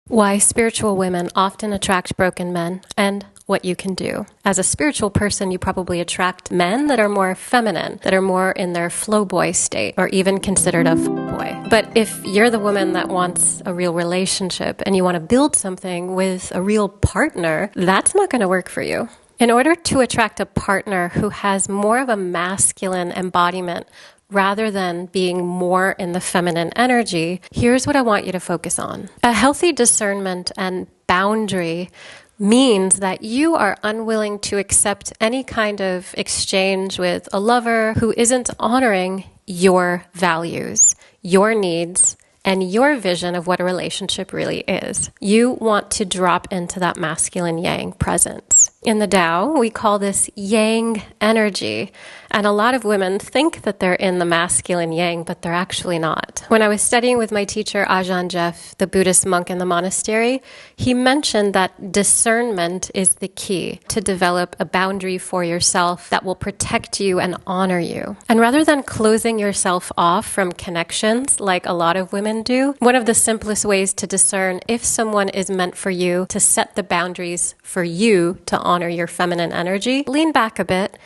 Why spiritual women often attract broken men, and what you can do. As a spiritual person, you probably attract men that are more feminine, that are more in their flow boy state, or even considered a boy. But if you're the woman that wants a real relationship and you want to build something with a real partner, that's not going to work for you. In order to attract a partner who has more of a masculine embodiment, rather than being more in the feminine energy, here's what I want you to focus on. A healthy discernment and boundary means that you are unwilling to accept any kind of exchange with a lover who isn't honoring your values, your needs, and your vision of what a relationship really is. You want to drop into that masculine yang presence. In the Tao, we call this yang energy. And a lot of women think that they're in the masculine yang, but they're actually not. When I was studying with my teacher, Ajahn Jeff, the Buddhist monk in the monastery, he mentioned that discernment is the key to develop a boundary for yourself that will protect you and honor you. And rather than closing yourself off from connections like a lot of women do, one of the simplest ways to discern if someone is meant for you, to set the boundaries for you to honor your feminine energy, lean back a bit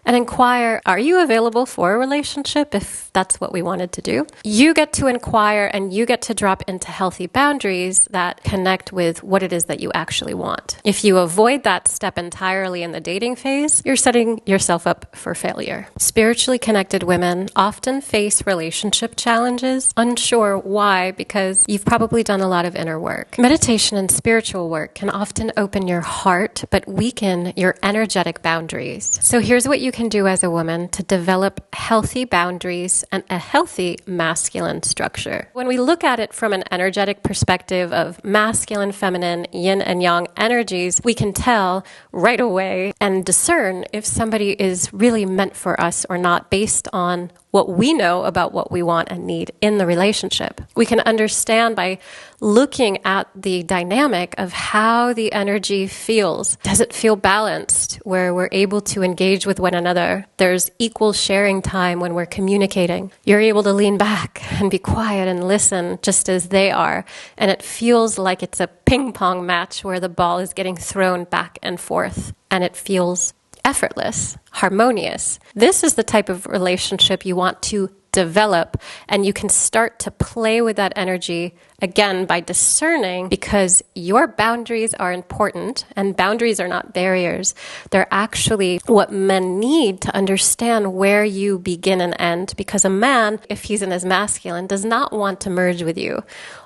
and inquire, are you available for a relationship if that's what we wanted to do? You get to inquire and you get to drop into healthy boundaries that connect with what it is that you actually want. If you avoid that step entirely in the dating phase, you're setting yourself up for failure. Spiritually connected women often face relationship challenges, unsure why, because you've probably done a lot of inner work. Meditation and spiritual work can often open your heart, but weaken your energetic boundaries. So here's what you can do as a woman to develop healthy boundaries and a healthy masculine structure. When we look at it from an energetic perspective of masculine, feminine, yin and yang energies, we can tell right away and discern if somebody is really meant for us or not based on what we know about what we want and need in the relationship. We can understand by looking at the dynamic of how the energy feels. Does it feel balanced where we're able to engage with one another? There's equal sharing time when we're communicating. You're able to lean back and be quiet and listen just as they are. And it feels like it's a ping pong match where the ball is getting thrown back and forth. And it feels effortless, harmonious. This is the type of relationship you want to develop, and you can start to play with that energy again by discerning, because your boundaries are important, and boundaries are not barriers. They're actually what men need to understand where you begin and end, because a man, if he's in his masculine, does not want to merge with you.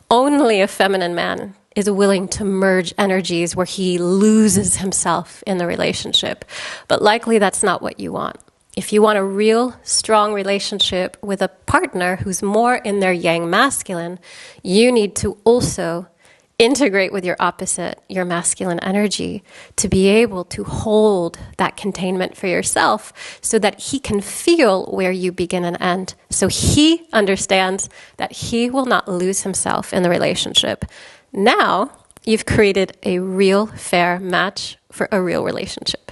Only a feminine man is willing to merge energies where he loses himself in the relationship. But likely that's not what you want. If you want a real strong relationship with a partner who's more in their yang masculine, you need to also integrate with your opposite, your masculine energy, to be able to hold that containment for yourself so that he can feel where you begin and end. So he understands that he will not lose himself in the relationship. Now, you've created a real fair match for a real relationship.